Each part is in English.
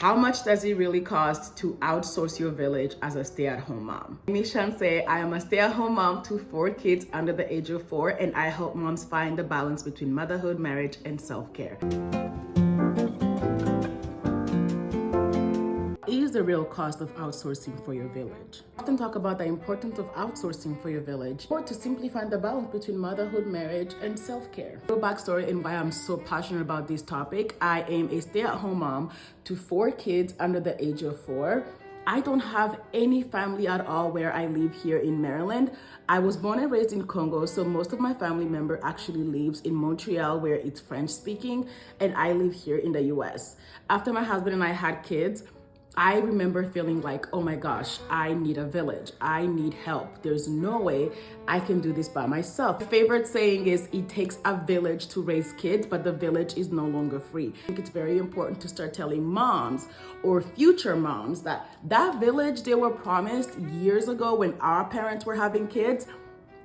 How much does it really cost to outsource your village as a stay-at-home mom? Mishan say, I am a stay-at-home mom to 4 kids under the age of 4, and I help moms find the balance between motherhood, marriage, and self-care. Is the real cost of outsourcing for your village? I often talk about the importance of outsourcing for your village, or to simply find the balance between motherhood, marriage, and self-care. A backstory and why I'm so passionate about this topic. I am a stay-at-home mom to 4 kids under the age of 4. I don't have any family at all where I live here in Maryland. I was born and raised in Congo, so most of my family member actually lives in Montreal, where it's French speaking, and I live here in the US. After my husband and I had kids, I remember feeling like, oh my gosh, I need a village. I need help. There's no way I can do this by myself. My favorite saying is, it takes a village to raise kids, but the village is no longer free. I think it's very important to start telling moms or future moms that that village they were promised years ago when our parents were having kids,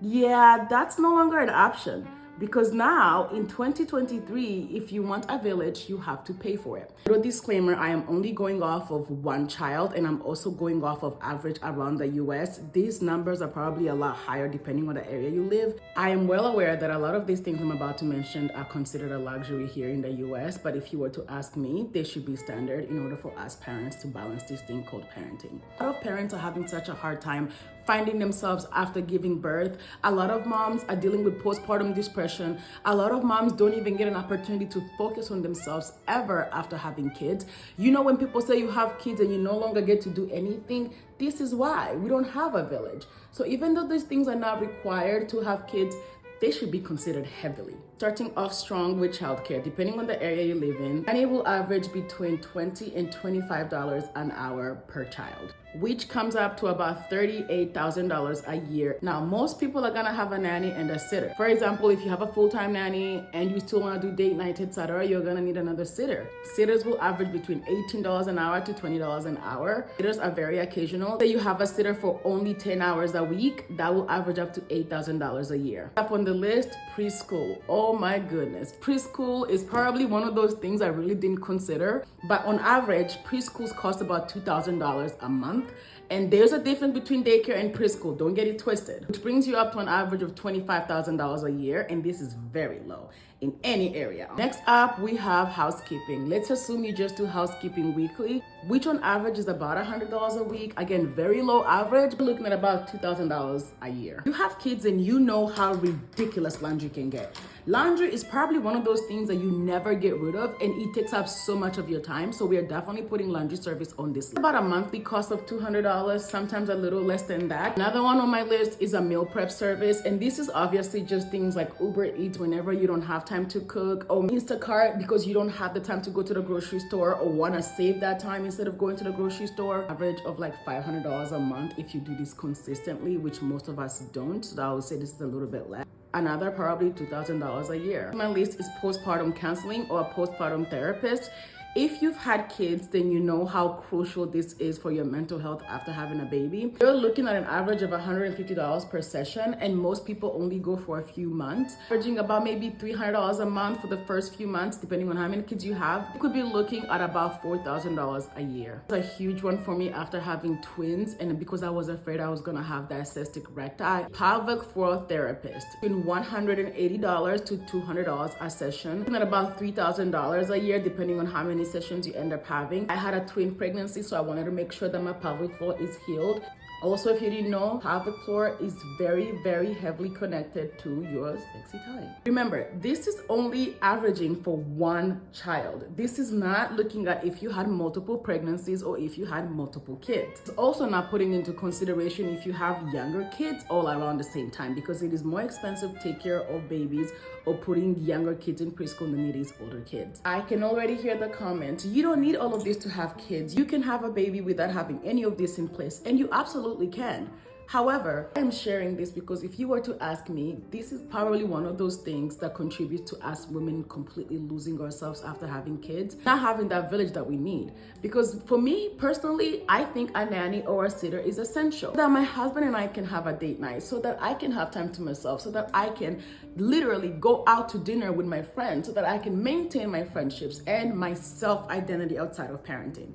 yeah, that's no longer an option. Because now in 2023, if you want a village, you have to pay for it. Little disclaimer, I am only going off of one child, and I'm also going off of average around the US. These numbers are probably a lot higher depending on the area you live. I am well aware that a lot of these things I'm about to mention are considered a luxury here in the US, but if you were to ask me, they should be standard in order for us parents to balance this thing called parenting. A lot of parents are having such a hard time finding themselves after giving birth. A lot of moms are dealing with postpartum depression. A lot of moms don't even get an opportunity to focus on themselves ever after having kids. You know, when people say you have kids and you no longer get to do anything, this is why we don't have a village. So even though these things are not required to have kids, they should be considered heavily. Starting off strong with childcare, depending on the area you live in, nanny will average between $20 and $25 an hour per child, which comes up to about $38,000 a year. Now, most people are gonna have a nanny and a sitter. For example, if you have a full-time nanny and you still wanna do date night, etc., you're gonna need another sitter. Sitters will average between $18 an hour to $20 an hour. Sitters are very occasional. Say you have a sitter for only 10 hours a week, that will average up to $8,000 a year. Up on the list, preschool. Oh my goodness. Preschool is probably one of those things I really didn't consider, but on average, preschools cost about $2,000 a month. And there's a difference between daycare and preschool, don't get it twisted, which brings you up to an average of $25,000 a year, and this is very low in any area. Next up, we have housekeeping. Let's assume you just do housekeeping weekly, which on average is about $100 a week. Again, very low average. We're looking at about $2,000 a year. You have kids and you know how ridiculous laundry can get. Laundry is probably one of those things that you never get rid of, and it takes up so much of your time. So we are definitely putting laundry service on this list. About a monthly cost of $200, sometimes a little less than that. Another one on my list is a meal prep service. And this is obviously just things like Uber Eats whenever you don't have time to cook, or Instacart because you don't have the time to go to the grocery store or want to save that time instead of going to the grocery store. Average of like $500 a month if you do this consistently, which most of us don't. So I would say this is a little bit less. Another probably $2,000 a year. My list is postpartum counseling or a postpartum therapist. If you've had kids, then you know how crucial this is for your mental health after having a baby. You're looking at an average of $150 per session, and most people only go for a few months, averaging about maybe $300 a month for the first few months, depending on how many kids you have. You could be looking at about $4,000 a year. It's a huge one for me after having twins, and because I was afraid I was gonna have that cystic recti. Pelvic floor therapist, between $180 to $200 a session, looking at about $3,000 a year, depending on how many sessions you end up having. I had a twin pregnancy, so I wanted to make sure that my pelvic floor is healed. Also, if you didn't know, pelvic floor is very, very heavily connected to your sexy time. Remember, this is only averaging for one child. This is not looking at if you had multiple pregnancies or if you had multiple kids. It's also not putting into consideration if you have younger kids all around the same time, because it is more expensive to take care of babies or putting younger kids in preschool than it is older kids. I can already hear the comments, you don't need all of this to have kids. You can have a baby without having any of this in place, and you absolutely can. However, I'm sharing this because if you were to ask me, this is probably one of those things that contributes to us women completely losing ourselves after having kids, not having that village that we need. Because for me personally, I think a nanny or a sitter is essential. So that my husband and I can have a date night, so that I can have time to myself, so that I can literally go out to dinner with my friends, so that I can maintain my friendships and my self-identity outside of parenting.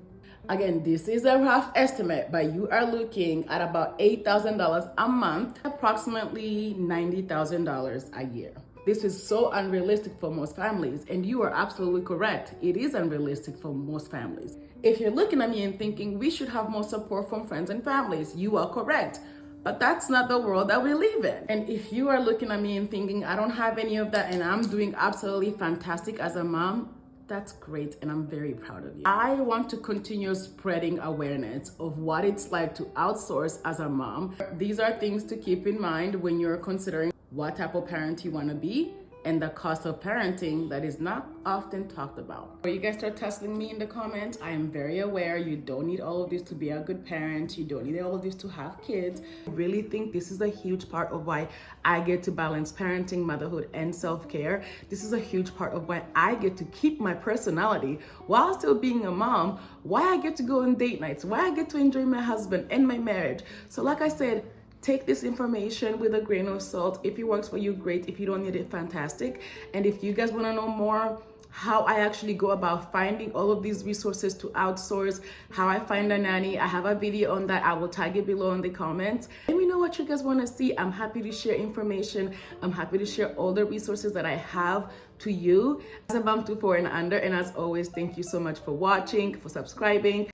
Again, this is a rough estimate, but you are looking at about $8,000 a month, approximately $90,000 a year. This is so unrealistic for most families, and you are absolutely correct. It is unrealistic for most families. If you're looking at me and thinking we should have more support from friends and families, you are correct. But that's not the world that we live in. And if you are looking at me and thinking I don't have any of that and I'm doing absolutely fantastic as a mom, that's great, and I'm very proud of you. I want to continue spreading awareness of what it's like to outsource as a mom. These are things to keep in mind when you're considering what type of parent you want to be and the cost of parenting that is not often talked about. Before you guys start tussling me in the comments, I am very aware you don't need all of this to be a good parent. You don't need all of this to have kids. I really think this is a huge part of why I get to balance parenting, motherhood, and self-care. This is a huge part of why I get to keep my personality while still being a mom, why I get to go on date nights, why I get to enjoy my husband and my marriage. So like I said, take this information with a grain of salt. If it works for you, great. If you don't need it, fantastic. And if you guys want to know more how I actually go about finding all of these resources to outsource, how I find a nanny, I have a video on that. I will tag it below in the comments. Let me know what you guys want to see. I'm happy to share information. I'm happy to share all the resources that I have to you as a mom to 4 and under. And as always, thank you so much for watching, for subscribing.